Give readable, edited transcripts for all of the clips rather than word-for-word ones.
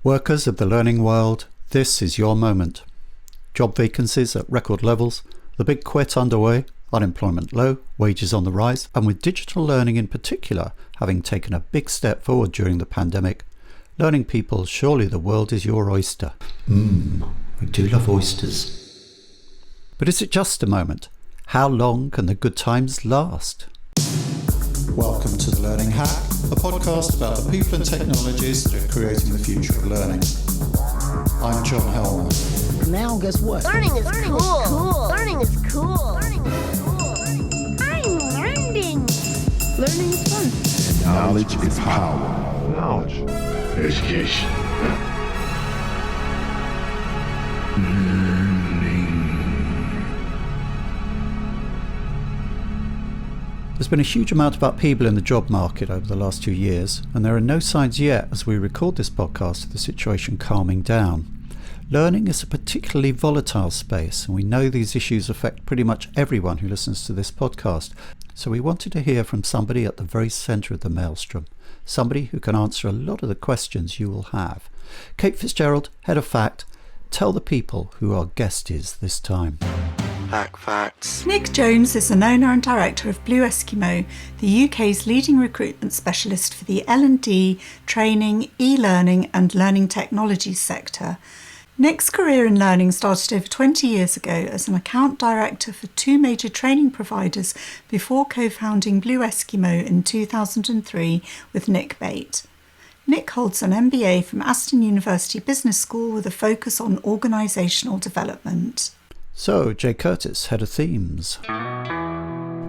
Workers of the learning world, this is your moment. Job vacancies at record levels, the big quit underway, unemployment low, wages on the rise, and with digital learning in particular having taken a big step forward during the pandemic, learning people, surely the world is your oyster. We do love oysters. But is it just a moment? How long can the good times last? Welcome to The Learning Hack, a podcast about the people and technologies that are creating the future of learning. I'm John Helmer. Now guess what? Learning is cool. Learning is cool. Learning is cool. I'm learning. Learning is fun. Knowledge is power. Knowledge. Education. There's been a huge amount of upheaval in the job market over the last 2 years, and there are no signs yet as we record this podcast of the situation calming down. Learning is a particularly volatile space, and we know these issues affect pretty much everyone who listens to this podcast. So we wanted to hear from somebody at the very centre of the maelstrom, somebody who can answer a lot of the questions you will have. Kate Fitzgerald, Head of Fact, tell the people who our guest is this time. Hack Facts. Nick Jones is an owner and director of Blue Eskimo, the UK's leading recruitment specialist for the L&D, training, e-learning and learning technologies sector. Nick's career in learning started over 20 years ago as an account director for two major training providers before co-founding Blue Eskimo in 2003 with Nick Bate. Nick holds an MBA from Aston University Business School with a focus on organisational development. So, Jay Curtis, Head of Themes.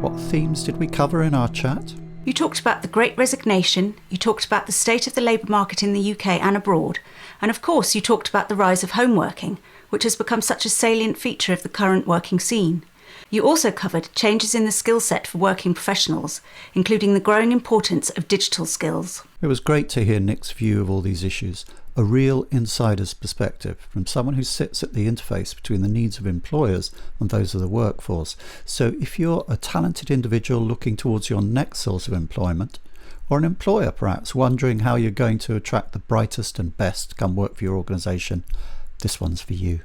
What themes did we cover in our chat? You talked about the Great Resignation, you talked about the state of the labour market in the UK and abroad, and of course you talked about the rise of home working, which has become such a salient feature of the current working scene. You also covered changes in the skill set for working professionals, including the growing importance of digital skills. It was great to hear Nick's view of all these issues, a real insider's perspective from someone who sits at the interface between the needs of employers and those of the workforce. So if you're a talented individual looking towards your next source of employment, or an employer perhaps wondering how you're going to attract the brightest and best to come work for your organisation, this one's for you.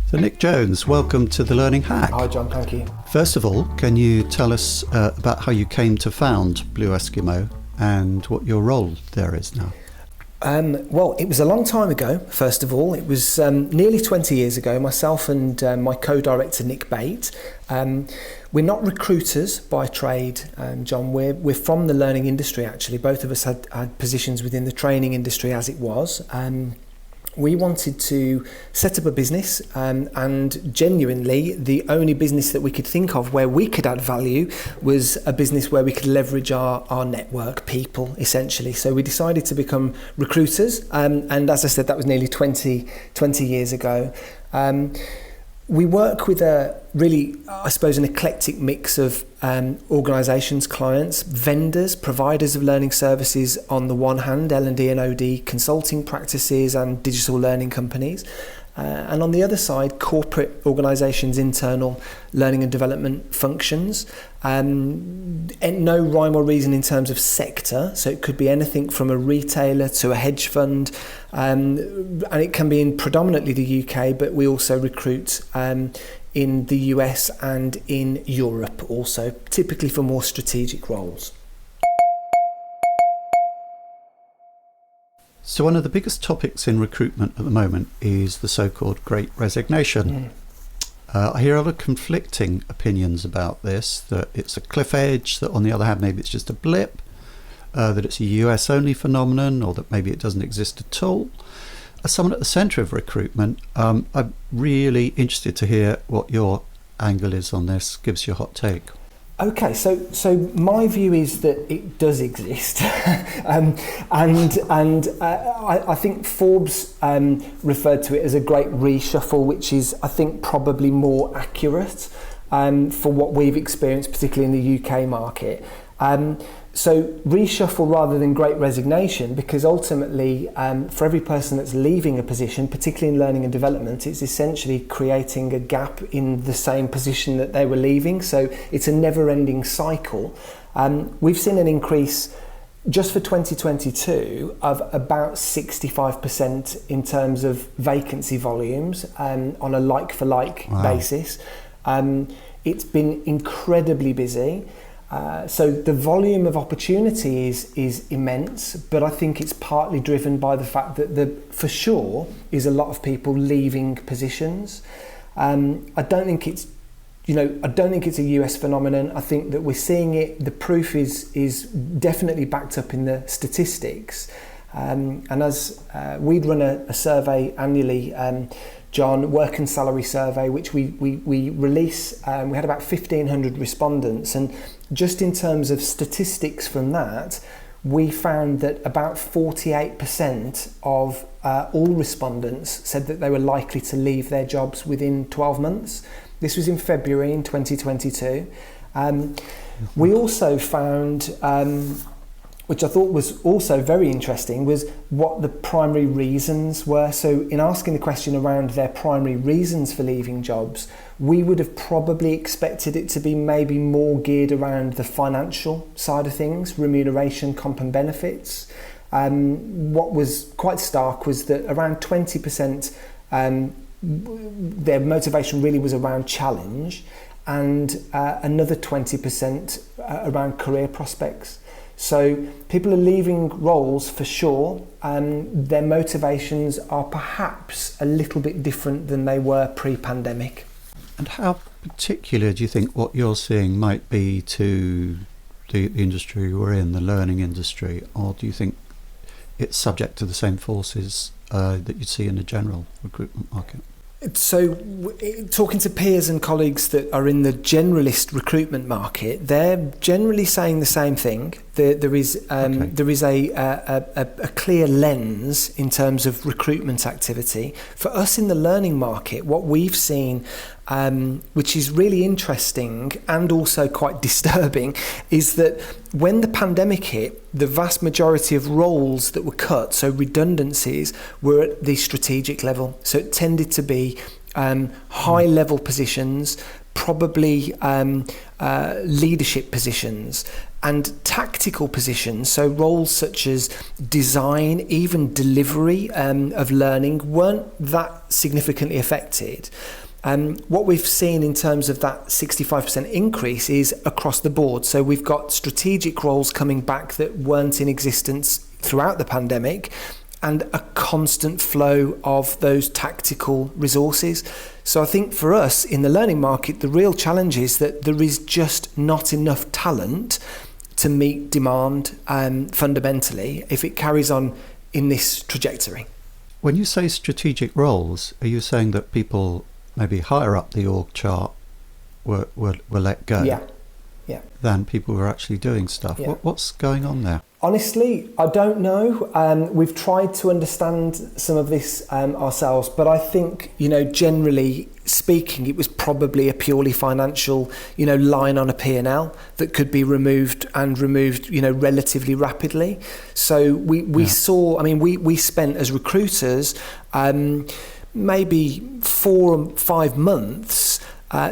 So Nick Jones, welcome to The Learning Hack. Hi John, thank you. First of all, can you tell us about how you came to found Blue Eskimo and what your role there is now? Well, it was a long time ago, first of all. It was nearly 20 years ago. Myself and my co-director Nick Bate. We're not recruiters by trade, John. We're from the learning industry, actually. Both of us had positions within the training industry as it was. We wanted to set up a business, and genuinely the only business that we could think of where we could add value was a business where we could leverage our network, people, essentially. So we decided to become recruiters, and as I said, that was nearly 20 years ago. We work with a really, I suppose, an eclectic mix of organisations, clients, vendors, providers of learning services on the one hand, L&D and OD, consulting practices and digital learning companies. And on the other side, corporate organisations, internal learning and development functions. And no rhyme or reason in terms of sector. So it could be anything from a retailer to a hedge fund. And it can be in predominantly the UK, but we also recruit in the US and in Europe also, typically for more strategic roles. So one of the biggest topics in recruitment at the moment is the so-called Great Resignation. I hear a lot of conflicting opinions about this, that it's a cliff edge, that on the other hand maybe it's just a blip, that it's a US-only phenomenon, or that maybe it doesn't exist at all. As someone at the centre of recruitment, I'm really interested to hear what your angle is on this. Give us your hot take. Okay, so my view is that it does exist, and I think Forbes referred to it as a great reshuffle, which is, I think, probably more accurate for what we've experienced, particularly in the UK market. So reshuffle rather than great resignation, because ultimately for every person that's leaving a position, particularly in learning and development, it's essentially creating a gap in the same position that they were leaving. So it's a never-ending cycle. We've seen an increase just for 2022 of about 65% in terms of vacancy volumes on a like-for-like basis. It's been incredibly busy. So the volume of opportunity is immense, but I think it's partly driven by the fact that for sure is a lot of people leaving positions. I don't think it's a US phenomenon. I think that we're seeing it. The proof is definitely backed up in the statistics. And as we'd run a survey annually, John, work and salary survey, which we release. We had about 1,500 respondents, and just in terms of statistics from that, we found that about 48% of all respondents said that they were likely to leave their jobs within 12 months. This was in February in 2022. We also found, which I thought was also very interesting, was what the primary reasons were. So in asking the question around their primary reasons for leaving jobs, we would have probably expected it to be maybe more geared around the financial side of things, remuneration, comp and benefits. What was quite stark was that around 20% their motivation really was around challenge, and another 20% around career prospects. So people are leaving roles for sure, and their motivations are perhaps a little bit different than they were pre-pandemic. And how particular do you think what you're seeing might be to the industry we're in, the learning industry, or do you think it's subject to the same forces that you'd see in the general recruitment market? So talking to peers and colleagues that are in the generalist recruitment market, they're generally saying the same thing. There is a clear lens in terms of recruitment activity. For us in the learning market, what we've seen, which is really interesting and also quite disturbing, is that when the pandemic hit, the vast majority of roles that were cut, so redundancies, were at the strategic level. So it tended to be high level positions, probably leadership positions, and tactical positions, so roles such as design, even delivery of learning, weren't that significantly affected. What we've seen in terms of that 65% increase is across the board. So we've got strategic roles coming back that weren't in existence throughout the pandemic, and a constant flow of those tactical resources. So I think for us in the learning market, the real challenge is that there is just not enough talent to meet demand fundamentally if it carries on in this trajectory. When you say strategic roles, are you saying that people maybe higher up the org chart were let go than people who are actually doing stuff? Yeah. What's going on there? Honestly, I don't know. We've tried to understand some of this ourselves, but I think, generally speaking, it was probably a purely financial, line on a P&L that could be removed relatively rapidly. So we saw, we spent as recruiters maybe 4 or 5 months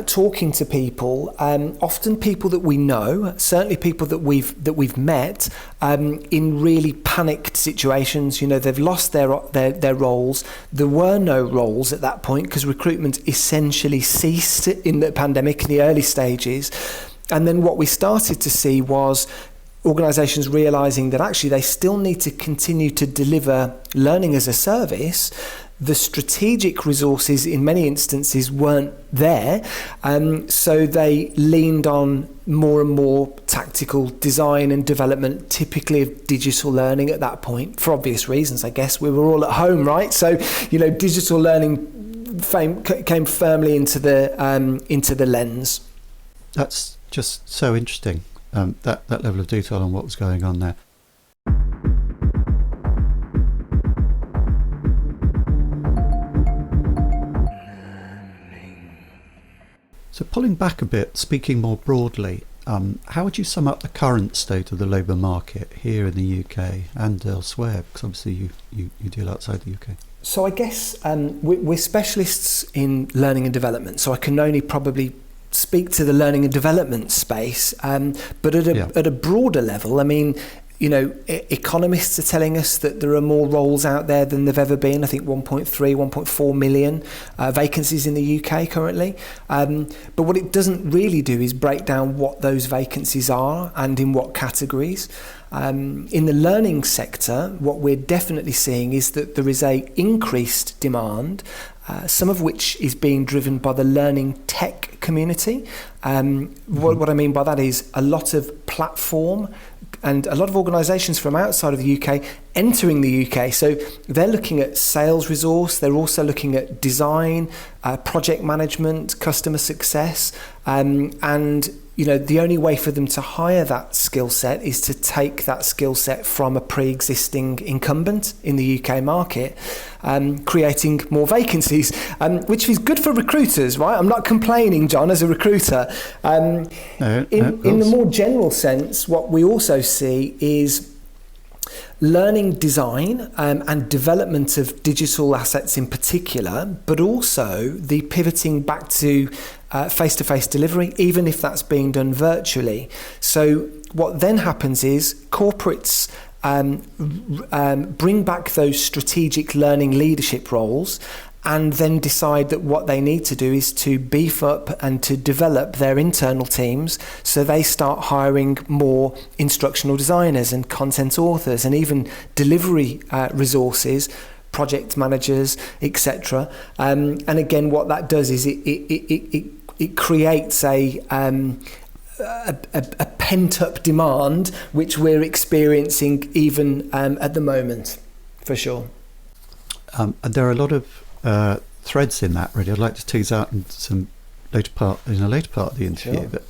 talking to people, often people that we know, certainly people that we've met, in really panicked situations. They've lost their roles. There were no roles at that point because recruitment essentially ceased in the pandemic in the early stages. And then what we started to see was organisations realising that actually they still need to continue to deliver learning as a service. The strategic resources in many instances weren't there, so they leaned on more and more tactical design and development, typically of digital learning at that point, for obvious reasons, I guess. We were all at home, right? So, digital learning came firmly into the lens. That's just so interesting, that level of detail on what was going on there. So pulling back a bit, speaking more broadly, How would you sum up the current state of the labour market here in the UK and elsewhere? Because obviously you deal outside the UK. So I guess we're specialists in learning and development, so I can only probably speak to the learning and development space, but at a broader level, I mean, you know, economists are telling us that there are more roles out there than there've ever been. I think 1.4 million vacancies in the UK currently. But what it doesn't really do is break down what those vacancies are and in what categories. In the learning sector, what we're definitely seeing is that there is a increased demand, some of which is being driven by the learning tech community. What I mean by that is a lot of platform and a lot of organisations from outside of the UK entering the UK. So they're looking at sales resource, they're also looking at design, project management, customer success, and you know, the only way for them to hire that skill set is to take that skill set from a pre-existing incumbent in the UK market, creating more vacancies, which is good for recruiters, right? I'm not complaining, John, as a recruiter. In the more general sense, what we also see is learning design and development of digital assets in particular, but also the pivoting back to face-to-face delivery, even if that's being done virtually. So what then happens is corporates bring back those strategic learning leadership roles and then decide that what they need to do is to beef up and to develop their internal teams, so they start hiring more instructional designers and content authors and even delivery resources, project managers, etc. And again, what that does is it creates a pent-up demand, which we're experiencing even at the moment, for sure. And there are a lot of threads in that, really. I'd like to tease out in a later part of the interview. Sure. But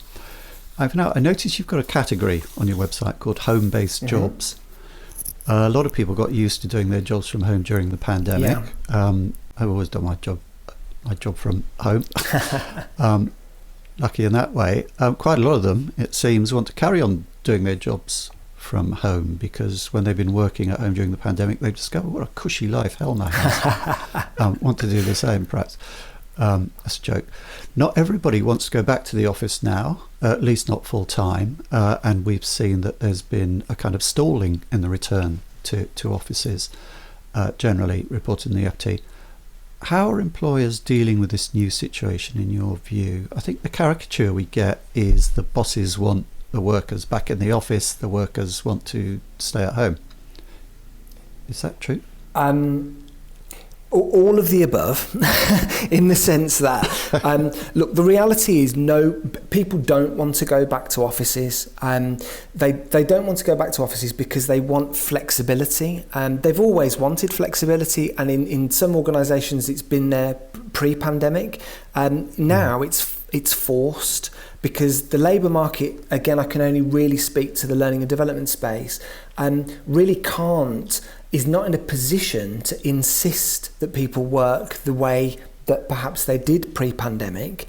I noticed you've got a category on your website called home-based jobs. A lot of people got used to doing their jobs from home during the pandemic. I've always done my job from home. Lucky in that way. Quite a lot of them, it seems, want to carry on doing their jobs from home, because when they've been working at home during the pandemic, they've discovered what a cushy life Helmer has. Want to do the same, perhaps. That's a joke. Not everybody wants to go back to the office now, at least not full time, and we've seen that there's been a kind of stalling in the return to offices, generally reported in the FT. How are employers dealing with this new situation in your view? I think the caricature we get is the bosses want the workers back in the office, the workers want to stay at home. Is that true? All of the above, in the sense that, look, the reality is people don't want to go back to offices. They don't want to go back to offices because they want flexibility. They've always wanted flexibility, and in some organisations it's been there pre-pandemic. Now it's forced, because the labour market, again, I can only really speak to the learning and development space, really is not in a position to insist that people work the way that perhaps they did pre-pandemic.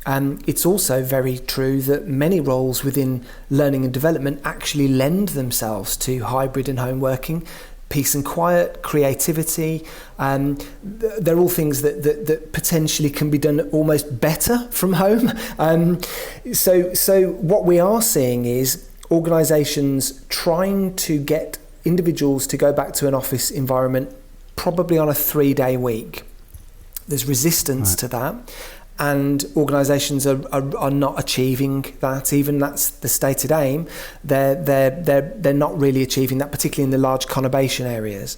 It's also very true that many roles within learning and development actually lend themselves to hybrid and home working. Peace and quiet, creativity, they're all things that potentially can be done almost better from home. So what we are seeing is organisations trying to get individuals to go back to an office environment probably on a 3-day week. There's resistance to that, and organisations are not achieving that. Even that's the stated aim. They're not really achieving that, particularly in the large conurbation areas.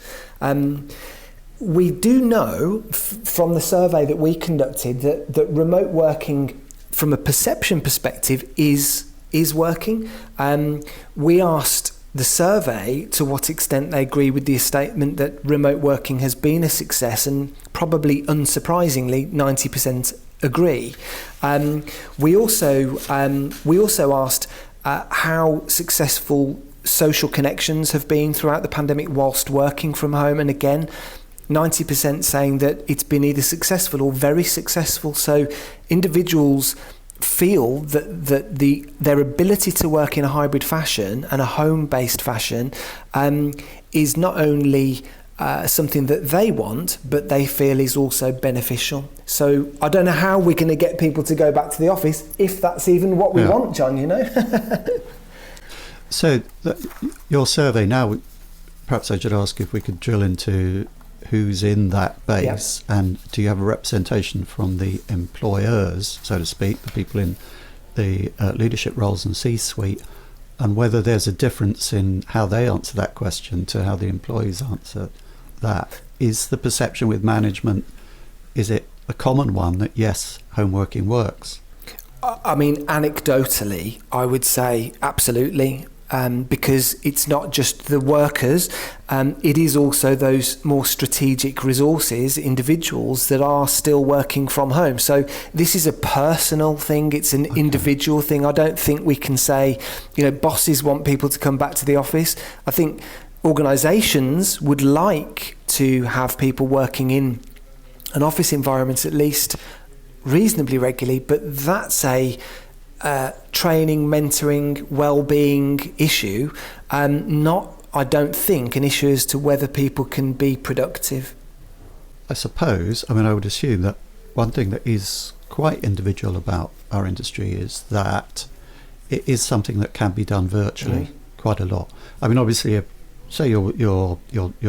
We do know from the survey that we conducted that remote working, from a perception perspective, is working. We asked the survey to what extent they agree with the statement that remote working has been a success, and probably unsurprisingly 90% agree. We also asked how successful social connections have been throughout the pandemic whilst working from home, and again 90% saying that it's been either successful or very successful. So individuals feel that their ability to work in a hybrid fashion and a home-based fashion is not only something that they want, but they feel is also beneficial. So I don't know how we're going to get people to go back to the office, if that's even what we want, John, you know? So your survey now, perhaps I should ask if we could drill into who's in that base, and do you have a representation from the employers, so to speak, the people in the leadership roles and C-suite, and whether there's a difference in how they answer that question to how the employees answer that? Is the perception with management, is it a common one that yes, home working works? I mean, anecdotally, I would say absolutely. Because it's not just the workers, it is also those more strategic resources, individuals that are still working from home. So this is a personal thing, it's an individual thing. I don't think we can say, you know, bosses want people to come back to the office. I think organisations would like to have people working in an office environment at least reasonably regularly, but that's a training, mentoring, well-being issue, not, I don't think, an issue as to whether people can be productive. I suppose, I mean, I would assume that one thing that is quite individual about our industry is that it is something that can be done virtually quite a lot. I mean, obviously, say you're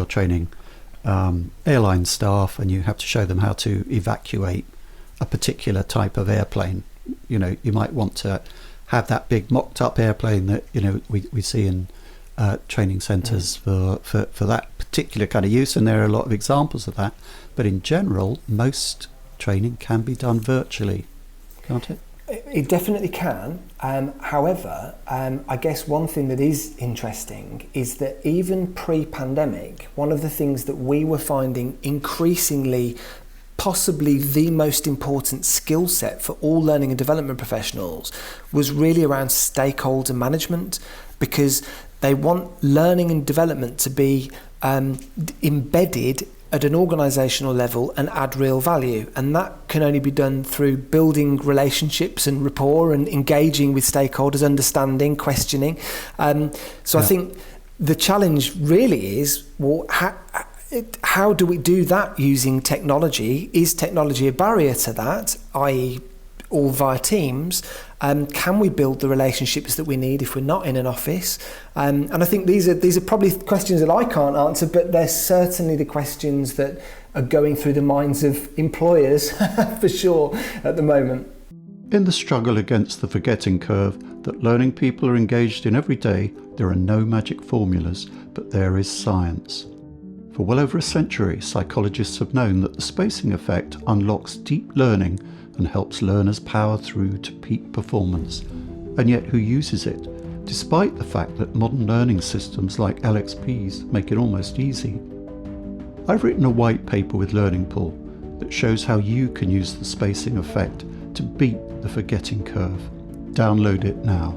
training airline staff and you have to show them how to evacuate a particular type of airplane. You know, you might want to have that big mocked up airplane that, you know, we see in training centres for that particular kind of use, and there are a lot of examples of that. But in general, most training can be done virtually, can't it? It definitely can. However, I guess one thing that is interesting is that even pre-pandemic, one of the things that we were finding increasingly possibly the most important skill set for all learning and development professionals was really around stakeholder management, because they want learning and development to be embedded at an organisational level and add real value. And that can only be done through building relationships and rapport and engaging with stakeholders, understanding, questioning. I think the challenge really is, well, how do we do that using technology? Is technology a barrier to that, i.e. all via Teams? Can we build the relationships that we need if we're not in an office? And I think these are probably questions that I can't answer, but they're certainly the questions that are going through the minds of employers for sure at the moment. In the struggle against the forgetting curve that learning people are engaged in every day, there are no magic formulas, but there is science. For well over a century, psychologists have known that the spacing effect unlocks deep learning and helps learners power through to peak performance. And yet, who uses it? Despite the fact that modern learning systems like LXPs make it almost easy. I've written a white paper with Learning Pool that shows how you can use the spacing effect to beat the forgetting curve. Download it now.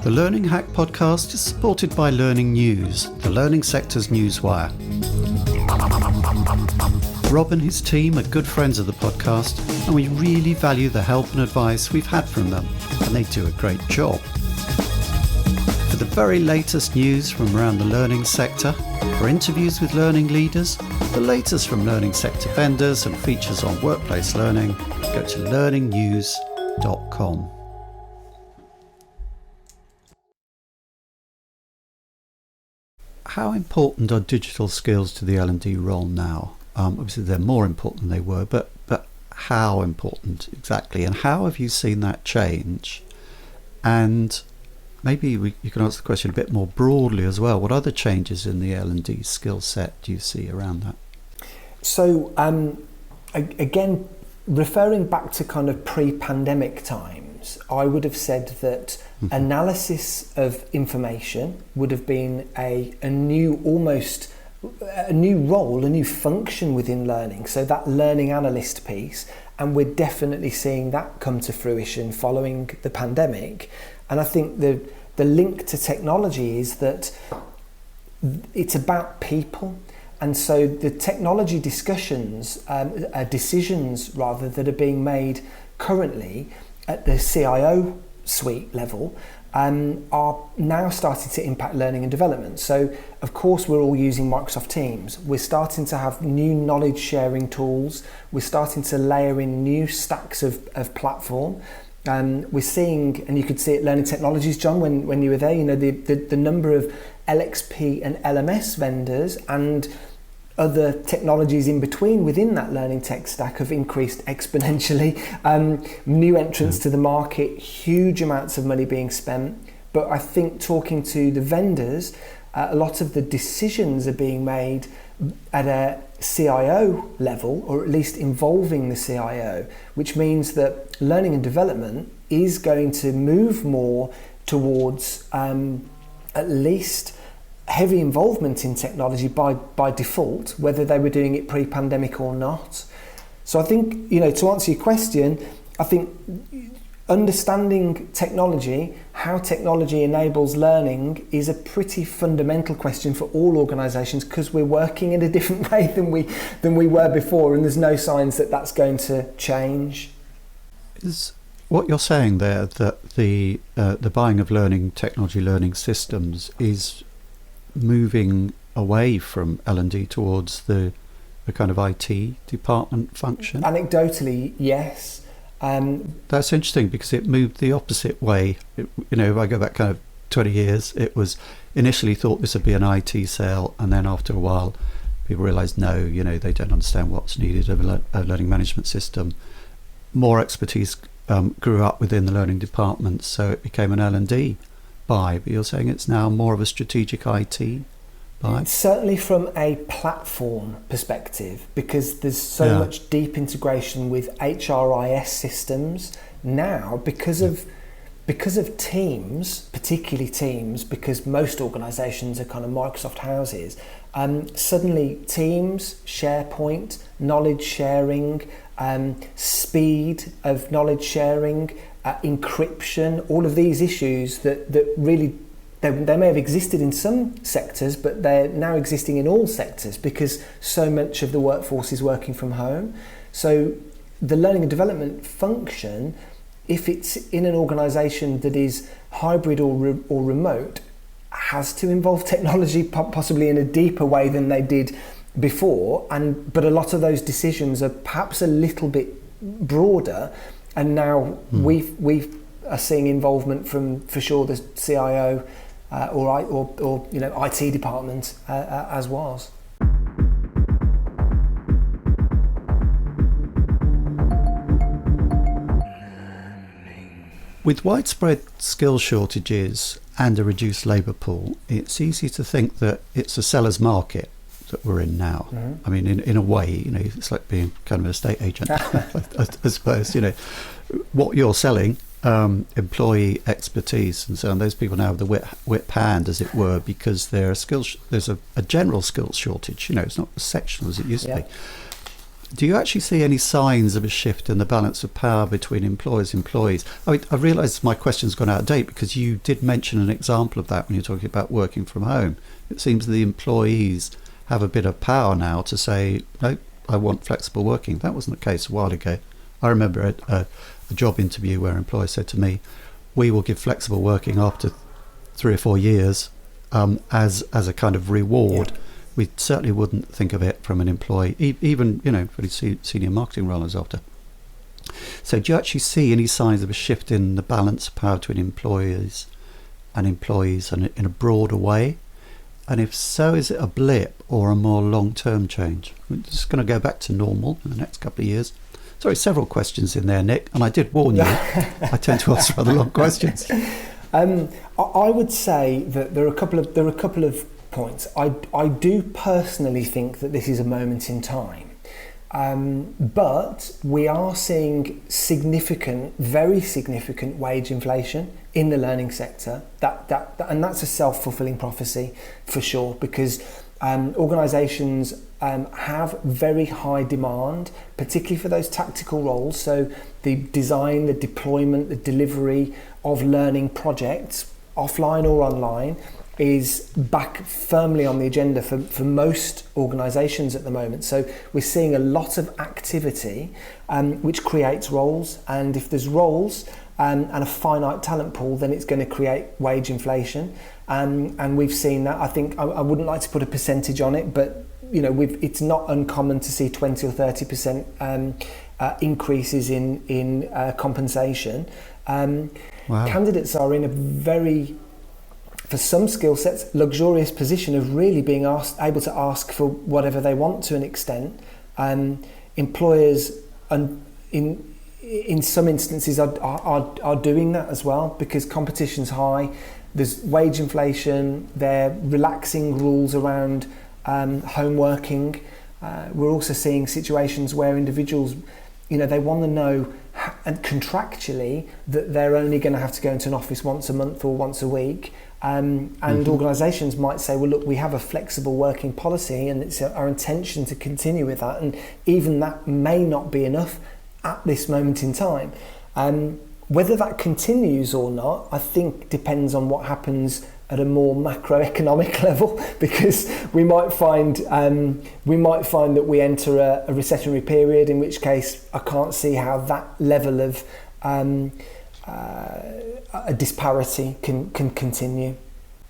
The Learning Hack podcast is supported by Learning News, the learning sector's newswire. Rob and his team are good friends of the podcast, and we really value the help and advice we've had from them, and they do a great job. For the very latest news from around the learning sector, for interviews with learning leaders, the latest from learning sector vendors and features on workplace learning, go to learningnews.com. How important are digital skills to the L&D role now? Obviously they're more important than they were, but how important exactly? And how have you seen that change? And maybe you can answer the question a bit more broadly as well. What other changes in the L&D skill set do you see around that? So again, referring back to kind of pre-pandemic times, I would have said that analysis of information would have been a new role, a new function within learning. So that learning analyst piece, and we're definitely seeing that come to fruition following the pandemic. And I think the link to technology is that it's about people. And so the technology decisions rather that are being made currently at the CIO suite level are now starting to impact learning and development. So of course we're all using Microsoft Teams. We're starting to have new knowledge sharing tools. We're starting to layer in new stacks of platform. We're seeing, and you could see it Learning Technologies, John, when you were there, you know, the number of LXP and LMS vendors and other technologies in between within that learning tech stack have increased exponentially. New entrants to the market, huge amounts of money being spent. But I think talking to the vendors, a lot of the decisions are being made at a CIO level, or at least involving the CIO, which means that learning and development is going to move more towards at least heavy involvement in technology by default, whether they were doing it pre-pandemic or not. So I think, you know, to answer your question, I think understanding technology, how technology enables learning, is a pretty fundamental question for all organisations, because we're working in a different way than we were before, and there's no signs that that's going to change. Is what you're saying there that the buying of learning technology, learning systems is moving away from L&D towards the kind of IT department function? Anecdotally, yes. That's interesting, because it moved the opposite way. You know, if I go back kind of 20 years, it was initially thought this would be an IT sale, and then after a while people realised no, you know, they don't understand what's needed of a learning management system. More expertise grew up within the learning department, so it became an L&D buy. But you're saying it's now more of a strategic IT buy? Certainly from a platform perspective, because there's so much deep integration with HRIS systems now, because of Teams, particularly Teams, because most organisations are kind of Microsoft houses. Suddenly Teams, SharePoint, knowledge sharing, speed of knowledge sharing, encryption, all of these issues that really they may have existed in some sectors, but they're now existing in all sectors because so much of the workforce is working from home. So the learning and development function, if it's in an organisation that is hybrid or remote, has to involve technology possibly in a deeper way than they did before. But a lot of those decisions are perhaps a little bit broader. And now we are seeing involvement from, for sure, the CIO or you know, IT department as was. With widespread skill shortages and a reduced labour pool, it's easy to think that it's a seller's market that we're in now. I mean, in a way, you know, it's like being kind of an estate agent, I suppose. You know, what you're selling, employee expertise and so on, those people now have the whip hand, as it were, because there's a general skills shortage. You know, it's not as sectional as it used to be. Do you actually see any signs of a shift in the balance of power between employers and employees? I mean, I realise my question's gone out of date because you did mention an example of that when you're talking about working from home. It seems the employees have a bit of power now to say, no, I want flexible working. That wasn't the case a while ago. I remember a job interview where an employer said to me, we will give flexible working after 3 or 4 years as a kind of reward. We certainly wouldn't think of it from an employee, even, you know, pretty senior marketing role as after. So do you actually see any signs of a shift in the balance of power between employers and employees and in a broader way? And if so, is it a blip or a more long-term change? We're just going to go back to normal in the next couple of years. Sorry, several questions in there, Nick, and I did warn you. I tend to ask rather long questions. I would say that there are a couple of points. I do personally think that this is a moment in time, but we are seeing very significant wage inflation in the learning sector. And that's a self-fulfilling prophecy for sure, because organisations have very high demand, particularly for those tactical roles. So the design, the deployment, the delivery of learning projects, offline or online, is back firmly on the agenda for most organisations at the moment. So we're seeing a lot of activity which creates roles, and if there's roles and a finite talent pool, then it's going to create wage inflation, and we've seen that. I think I wouldn't like to put a percentage on it, but it's not uncommon to see 20 or 30% increases in compensation. Wow. Candidates are in a very, for some skill sets, luxurious position of really being able to ask for whatever they want to an extent. Employers, in some instances, are doing that as well, because competition's high. There's wage inflation. They're relaxing rules around home working. We're also seeing situations where individuals, they want to know, and contractually, that they're only going to have to go into an office once a month or once a week. And organisations might say, well, look, we have a flexible working policy, and it's our intention to continue with that. And even that may not be enough at this moment in time. Whether that continues or not, I think depends on what happens at a more macroeconomic level, because we might find that we enter a recessionary period, in which case I can't see how that level of a disparity can continue.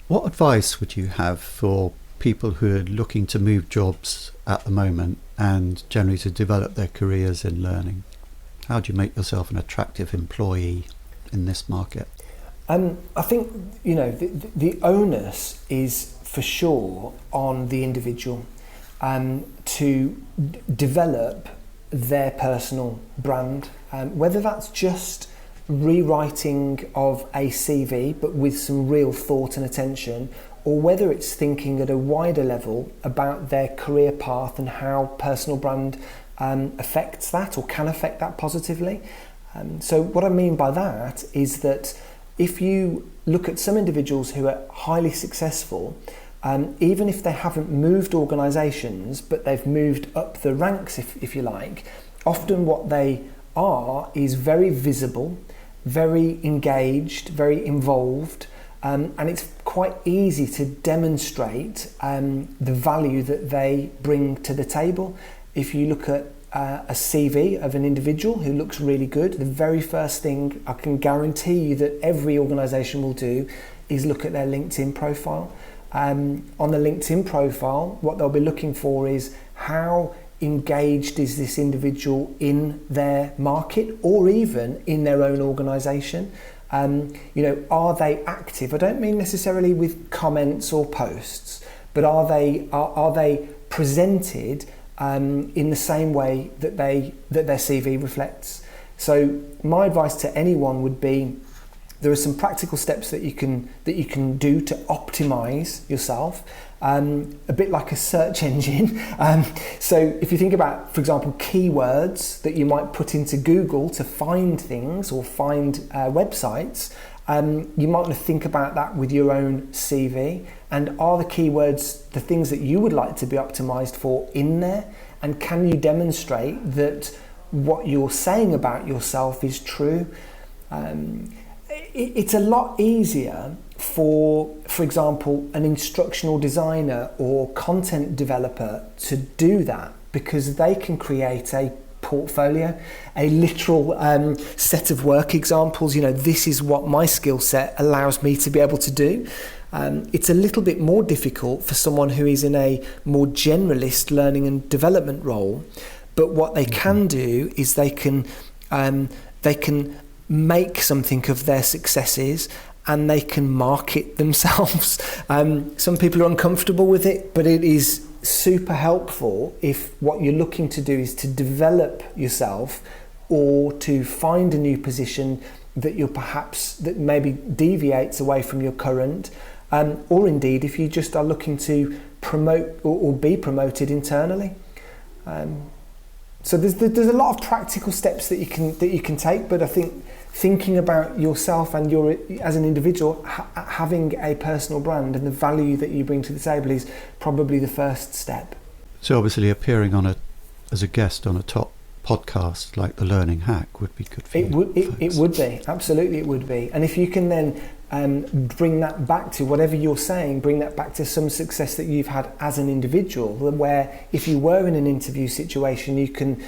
What advice would you have for people who are looking to move jobs at the moment and generally to develop their careers in learning? How do you make yourself an attractive employee in this market? I think the onus is for sure on the individual to develop their personal brand, whether that's just rewriting of a CV but with some real thought and attention, or whether it's thinking at a wider level about their career path and how personal brand affects that or can affect that positively. So what I mean by that is that if you look at some individuals who are highly successful, even if they haven't moved organisations, but they've moved up the ranks, if you like, often what they are is very visible, very engaged, very involved, and it's quite easy to demonstrate the value that they bring to the table. If you look at a CV of an individual who looks really good, the very first thing I can guarantee you that every organisation will do is look at their LinkedIn profile. On the LinkedIn profile, what they'll be looking for is how engaged is this individual in their market or even in their own organisation. Are they active? I don't mean necessarily with comments or posts, but are they presented in the same way that their CV reflects? So my advice to anyone would be, there are some practical steps that you can do to optimize yourself, a bit like a search engine. So if you think about, for example, keywords that you might put into Google to find things or find websites, you might want to think about that with your own CV. And are the keywords the things that you would like to be optimized for in there? And can you demonstrate that what you're saying about yourself is true? It's a lot easier for example, an instructional designer or content developer to do that, because they can create a portfolio, a literal set of work examples. This is what my skill set allows me to be able to do. It's a little bit more difficult for someone who is in a more generalist learning and development role, but what they can do is they can make something of their successes and they can market themselves. Some people are uncomfortable with it, but it is super helpful if what you're looking to do is to develop yourself or to find a new position that maybe deviates away from your current, or indeed if you just are looking to promote or be promoted internally. So there's a lot of practical steps that you can take, but I think thinking about yourself and as an individual, having a personal brand and the value that you bring to the table is probably the first step. So obviously appearing as a guest on a top podcast like The Learning Hack would be good for you. It would be, absolutely it would be. And if you can then bring that back to whatever you're saying, bring that back to some success that you've had as an individual, where if you were in an interview situation, you can,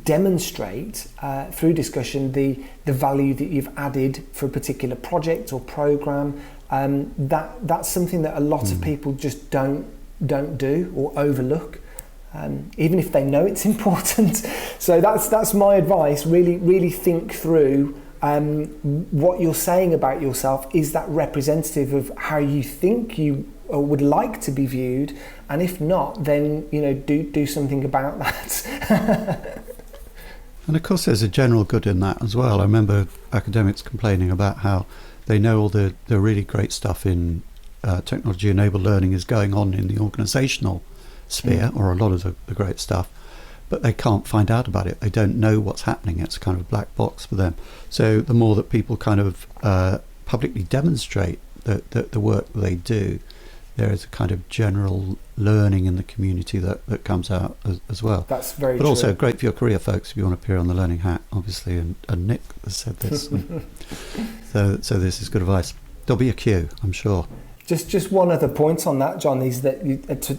demonstrate through discussion the value that you've added for a particular project or program. That's something that a lot of people just don't do or overlook, even if they know it's important. So that's my advice. Really think through what you're saying about yourself. Is that representative of how you think you would like to be viewed? And if not, then do something about that. And of course there's a general good in that as well. I remember academics complaining about how they know all the really great stuff in technology enabled learning is going on in the organisational sphere, or a lot of the great stuff, but they can't find out about it. They don't know what's happening. It's kind of a black box for them. So the more that people kind of publicly demonstrate the work that they do, there is a kind of general learning in the community that comes out as well. That's very But true. also great for your career, folks, if you want to appear on the Learning Hat, obviously, and Nick has said this. So this is good advice. There'll be a queue, I'm sure. Just one other point on that, John, is that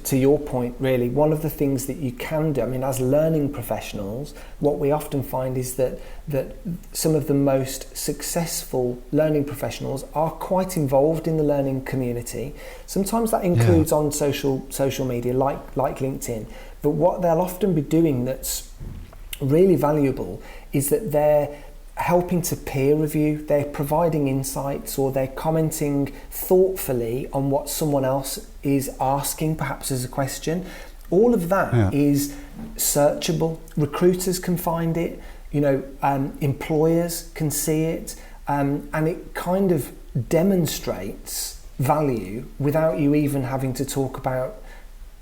to your point, really, one of the things that you can do, I mean, as learning professionals, what we often find is that some of the most successful learning professionals are quite involved in the learning community. Sometimes that includes on social media, like LinkedIn. But what they'll often be doing that's really valuable is that they're helping to peer review, they're providing insights, or they're commenting thoughtfully on what someone else is asking, perhaps as a question. All of that is searchable. Recruiters can find it, employers can see it, and it kind of demonstrates value without you even having to talk about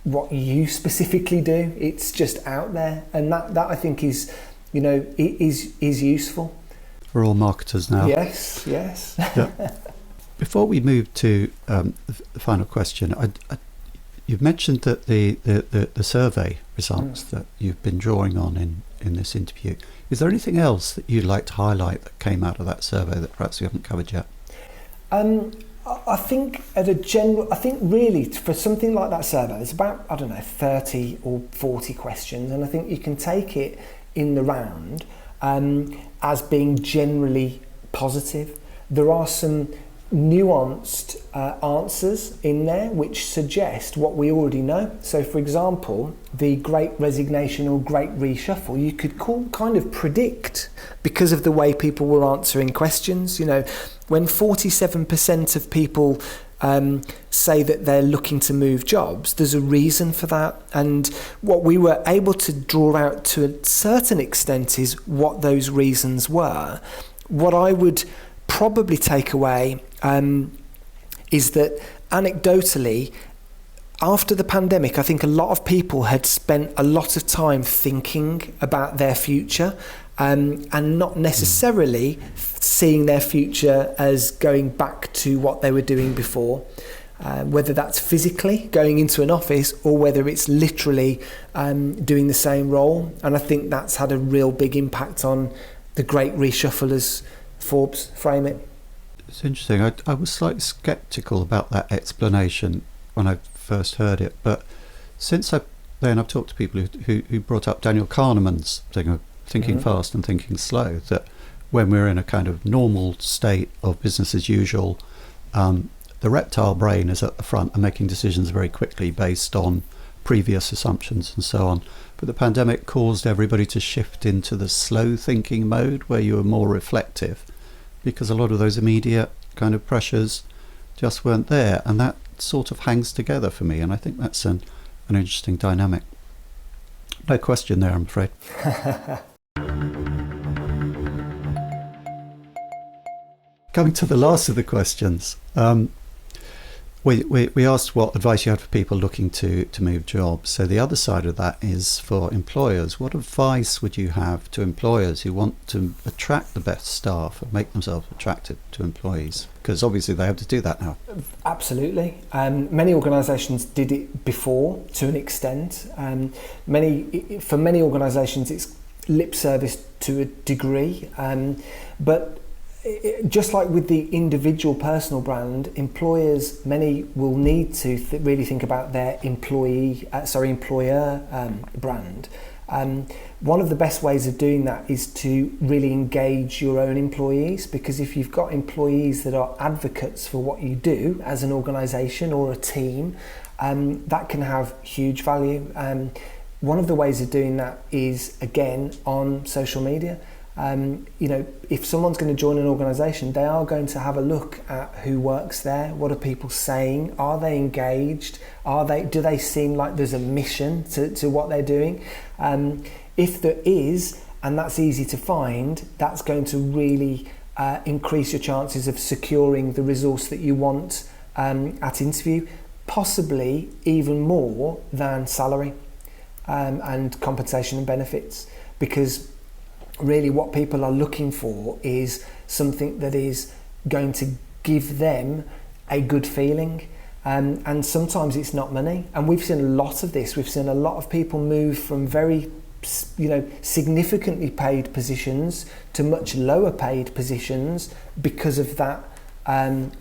what you specifically do. It's just out there, and that I think is useful. For all marketers now. Yes. Yeah. Before we move to the final question, you've mentioned that the survey results that you've been drawing on in this interview. Is there anything else that you'd like to highlight that came out of that survey that perhaps we haven't covered yet? I think really for something like that survey, it's about 30 or 40 questions, and I think you can take it in the round as being generally positive. There are some nuanced answers in there which suggest what we already know. So for example, the Great Resignation or Great Reshuffle, you could kind of predict, because of the way people were answering questions. When 47% of people say that they're looking to move jobs, there's a reason for that. And what we were able to draw out to a certain extent is what those reasons were. What I would probably take away is that anecdotally, after the pandemic, I think a lot of people had spent a lot of time thinking about their future and not necessarily seeing their future as going back to what they were doing before, whether that's physically going into an office or whether it's literally doing the same role. And I think that's had a real big impact on the Great Reshuffle, as Forbes frame it. It's interesting. I was slightly sceptical about that explanation when I first heard it, but since I've talked to people who brought up Daniel Kahneman's thing of thinking fast and thinking slow, that when we're in a kind of normal state of business as usual, the reptile brain is at the front and making decisions very quickly based on previous assumptions and so on. But the pandemic caused everybody to shift into the slow thinking mode where you were more reflective, because a lot of those immediate kind of pressures just weren't there, and that sort of hangs together for me, and I think that's an interesting dynamic. No question there, I'm afraid. Coming to the last of the questions, we asked what advice you had for people looking to move jobs. So the other side of that is for employers. What advice would you have to employers who want to attract the best staff and make themselves attractive to employees? Because obviously they have to do that now. Absolutely. Many organisations did it before to an extent. For many organisations it's lip service to a degree. But just like with the individual personal brand, employers, many will need to really think about their employer brand. One of the best ways of doing that is to really engage your own employees, because if you've got employees that are advocates for what you do as an organisation or a team, that can have huge value. One of the ways of doing that is, again, on social media. If someone's going to join an organisation, they are going to have a look at who works there. What are people saying? Are they engaged? Do they seem like there's a mission to what they're doing? If there is, and that's easy to find, that's going to really increase your chances of securing the resource that you want at interview, possibly even more than salary and compensation and benefits, because really what people are looking for is something that is going to give them a good feeling, and sometimes it's not money, and we've seen a lot of this. We've seen a lot of people move from very significantly paid positions to much lower paid positions because of that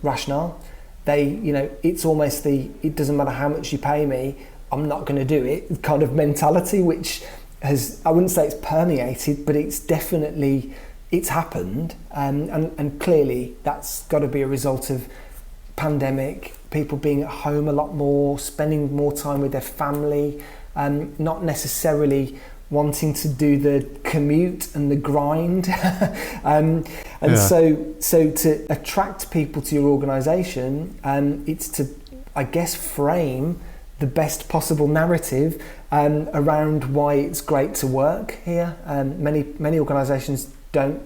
rationale. It's almost it doesn't matter how much you pay me, I'm not going to do it kind of mentality, which has, I wouldn't say it's permeated, but it's happened, and clearly that's got to be a result of pandemic, people being at home a lot more, spending more time with their family, not necessarily wanting to do the commute and the grind, so to attract people to your organisation, it's to, I guess, frame the best possible narrative around why it's great to work here. Many organisations don't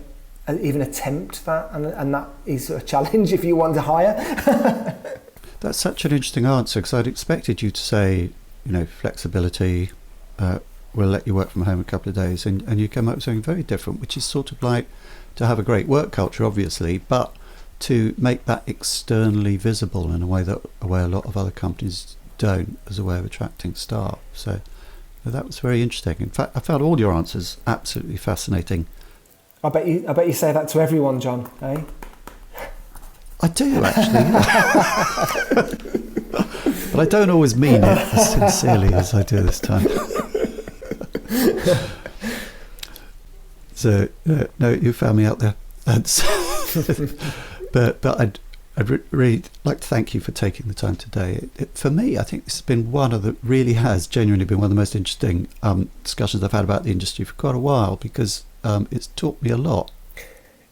even attempt that, and that is a challenge if you want to hire. That's such an interesting answer, because I'd expected you to say, flexibility, we'll let you work from home a couple of days, and you come up with something very different, which is sort of like to have a great work culture, obviously, but to make that externally visible in a way a lot of other companies don't, as a way of attracting staff. So that was very interesting. In fact, I found all your answers absolutely fascinating. I bet you say that to everyone, John, eh? I do, actually. But I don't always mean it as sincerely as I do this time. So no, you found me out there. But I'd really like to thank you for taking the time today. For me, I think this has been genuinely been one of the most interesting discussions I've had about the industry for quite a while, because it's taught me a lot.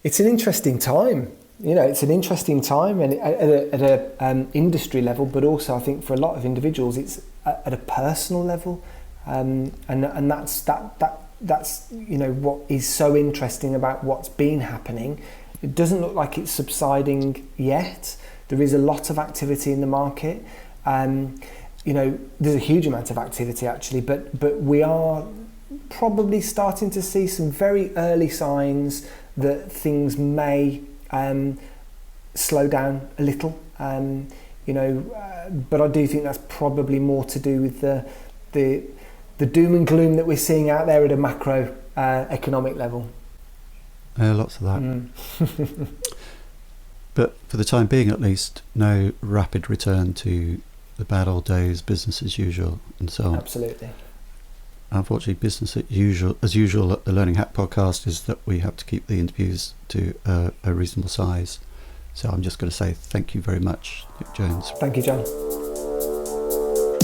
It's an interesting time. It's an interesting time, and at a industry level, but also I think for a lot of individuals, it's at a personal level, and that's what is so interesting about what's been happening. It doesn't look like it's subsiding yet. There is a lot of activity in the market. There's a huge amount of activity actually, but we are probably starting to see some very early signs that things may slow down a little. But I do think that's probably more to do with the doom and gloom that we're seeing out there at a macro economic level. Lots of that. But for the time being, at least, no rapid return to the bad old days, business as usual, and so on. Absolutely. Unfortunately, business as usual at the Learning Hack podcast is that we have to keep the interviews to a reasonable size. So I'm just going to say thank you very much, Nick Jones. Thank you, John.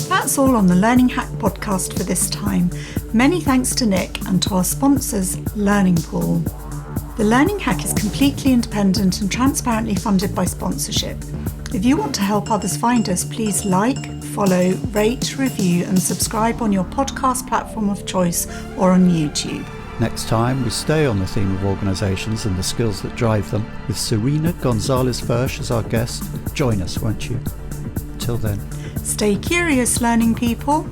That's all on the Learning Hack podcast for this time. Many thanks to Nick and to our sponsors, Learning Pool. The Learning Hack is completely independent and transparently funded by sponsorship. If you want to help others find us, please like, follow, rate, review and subscribe on your podcast platform of choice or on YouTube. Next time, we stay on the theme of organisations and the skills that drive them, with Serena Gonzalez-Fersh as our guest. Join us, won't you? Till then. Stay curious, learning people.